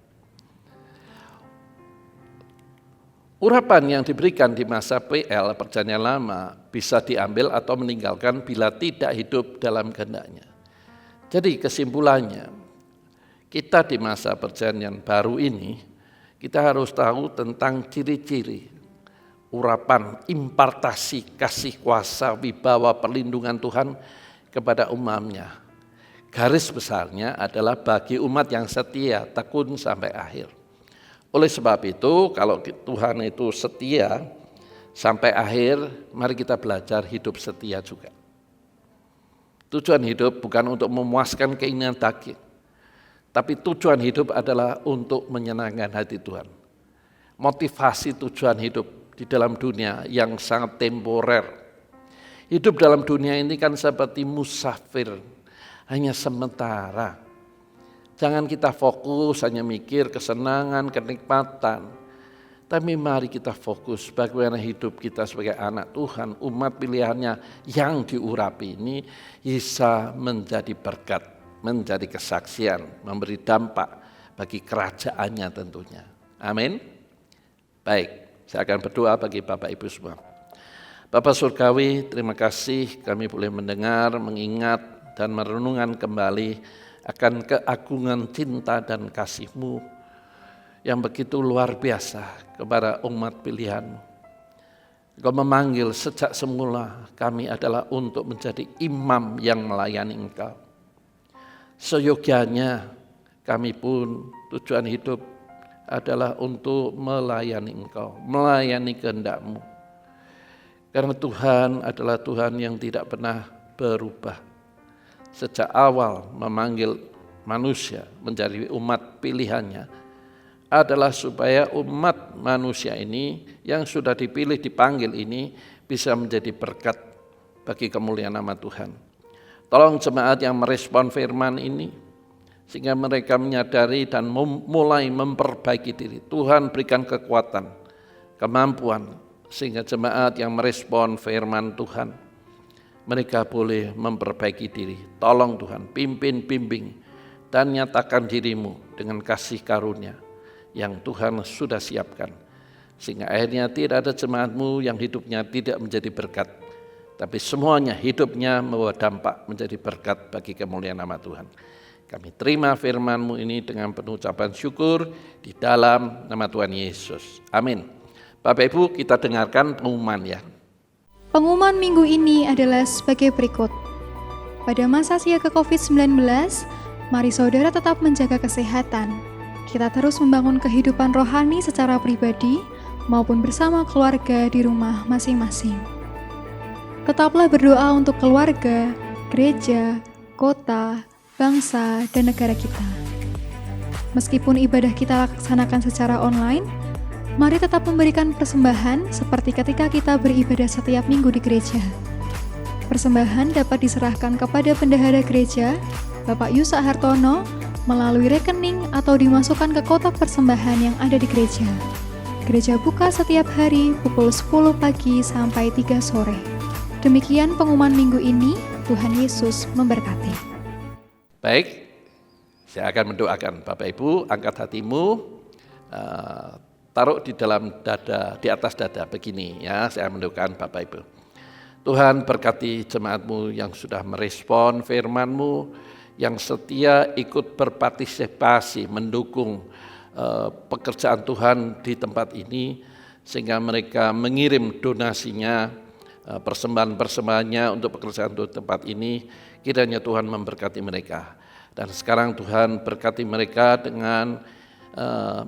Urapan yang diberikan di masa PL perjanjian lama bisa diambil atau meninggalkan bila tidak hidup dalam kehendaknya. Jadi kesimpulannya, kita di masa perjanjian baru ini, kita harus tahu tentang ciri-ciri urapan, impartasi, kasih kuasa, wibawa, perlindungan Tuhan kepada umatnya. Garis besarnya adalah bagi umat yang setia, tekun sampai akhir. Oleh sebab itu, kalau Tuhan itu setia sampai akhir, mari kita belajar hidup setia juga. Tujuan hidup bukan untuk memuaskan keinginan daging, tapi tujuan hidup adalah untuk menyenangkan hati Tuhan. Motivasi tujuan hidup di dalam dunia yang sangat temporer. Hidup dalam dunia ini kan seperti musafir, hanya sementara. Jangan kita fokus hanya mikir kesenangan, kenikmatan. Tapi mari kita fokus bagaimana hidup kita sebagai anak Tuhan, umat pilihannya yang diurapi ini bisa menjadi berkat, menjadi kesaksian, memberi dampak bagi kerajaannya tentunya. Amin. Baik, saya akan berdoa bagi Bapak Ibu semua. Bapak Surgawi, terima kasih kami boleh mendengar, mengingat, dan merenungkan kembali akan keagungan cinta dan kasih-Mu yang begitu luar biasa kepada umat pilihan-Mu. Engkau memanggil sejak semula kami adalah untuk menjadi imam yang melayani Engkau. Seyogyanya kami pun tujuan hidup adalah untuk melayani Engkau, melayani kehendak-Mu. Karena Tuhan adalah Tuhan yang tidak pernah berubah. Sejak awal memanggil manusia menjadi umat pilihannya adalah supaya umat manusia ini yang sudah dipilih, dipanggil ini bisa menjadi berkat bagi kemuliaan nama Tuhan. Tolong jemaat yang merespon firman ini sehingga mereka menyadari dan mulai memperbaiki diri. Tuhan berikan kekuatan, kemampuan sehingga jemaat yang merespon firman Tuhan mereka boleh memperbaiki diri. Tolong Tuhan, pimpin, bimbing, dan nyatakan diri-Mu dengan kasih karunia yang Tuhan sudah siapkan Sehingga akhirnya tidak ada jemaat-Mu yang hidupnya tidak menjadi berkat, tapi semuanya hidupnya membawa dampak menjadi berkat bagi kemuliaan nama Tuhan. Kami terima firman-Mu ini dengan penuh ucapan syukur di dalam nama Tuhan Yesus. Amin. Bapak Ibu, kita dengarkan pengumuman ya. Pengumuman minggu ini adalah sebagai berikut. Pada masa siaga COVID-19, mari saudara tetap menjaga kesehatan. Kita terus membangun kehidupan rohani secara pribadi maupun bersama keluarga di rumah masing-masing. Tetaplah berdoa untuk keluarga, gereja, kota, bangsa, dan negara kita. Meskipun ibadah kita laksanakan secara online, mari tetap memberikan persembahan seperti ketika kita beribadah setiap minggu di gereja. Persembahan dapat diserahkan kepada bendahara gereja, Bapak Yusak Hartono, melalui rekening atau dimasukkan ke kotak persembahan yang ada di gereja. Gereja buka setiap hari pukul 10 pagi sampai 3 sore. Demikian pengumuman minggu ini. Tuhan Yesus memberkati. Baik, saya akan mendoakan. Bapak Ibu, angkat hatimu, taruh di dalam dada, di atas dada begini ya. Saya mendoakan Bapak Ibu. Tuhan berkati jemaat-Mu yang sudah merespon firman-Mu, yang setia ikut berpartisipasi mendukung pekerjaan Tuhan di tempat ini, sehingga mereka mengirim donasinya, persembahan-persembahannya untuk pekerjaan di tempat ini. Kiranya Tuhan memberkati mereka. Dan sekarang Tuhan berkati mereka dengan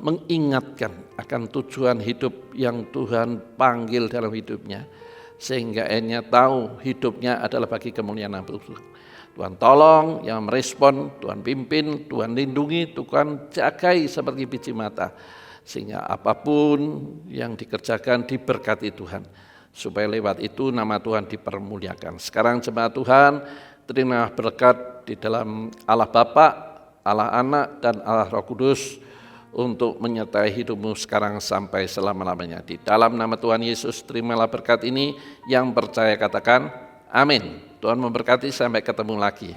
mengingatkan akan tujuan hidup yang Tuhan panggil dalam hidupnya, sehingga akhirnya tahu hidupnya adalah bagi kemuliaan nama Tuhan. Tuhan tolong, yang merespon, Tuhan pimpin, Tuhan lindungi, Tuhan jagai seperti biji mata, sehingga apapun yang dikerjakan diberkati Tuhan, supaya lewat itu nama Tuhan dipermuliakan. Sekarang jemaat Tuhan, terima berkat di dalam Allah Bapa, Allah Anak, dan Allah Roh Kudus untuk menyertai hidupmu sekarang sampai selama-lamanya. Di dalam nama Tuhan Yesus, terimalah berkat ini. Yang percaya katakan amin. Tuhan memberkati, sampai ketemu lagi.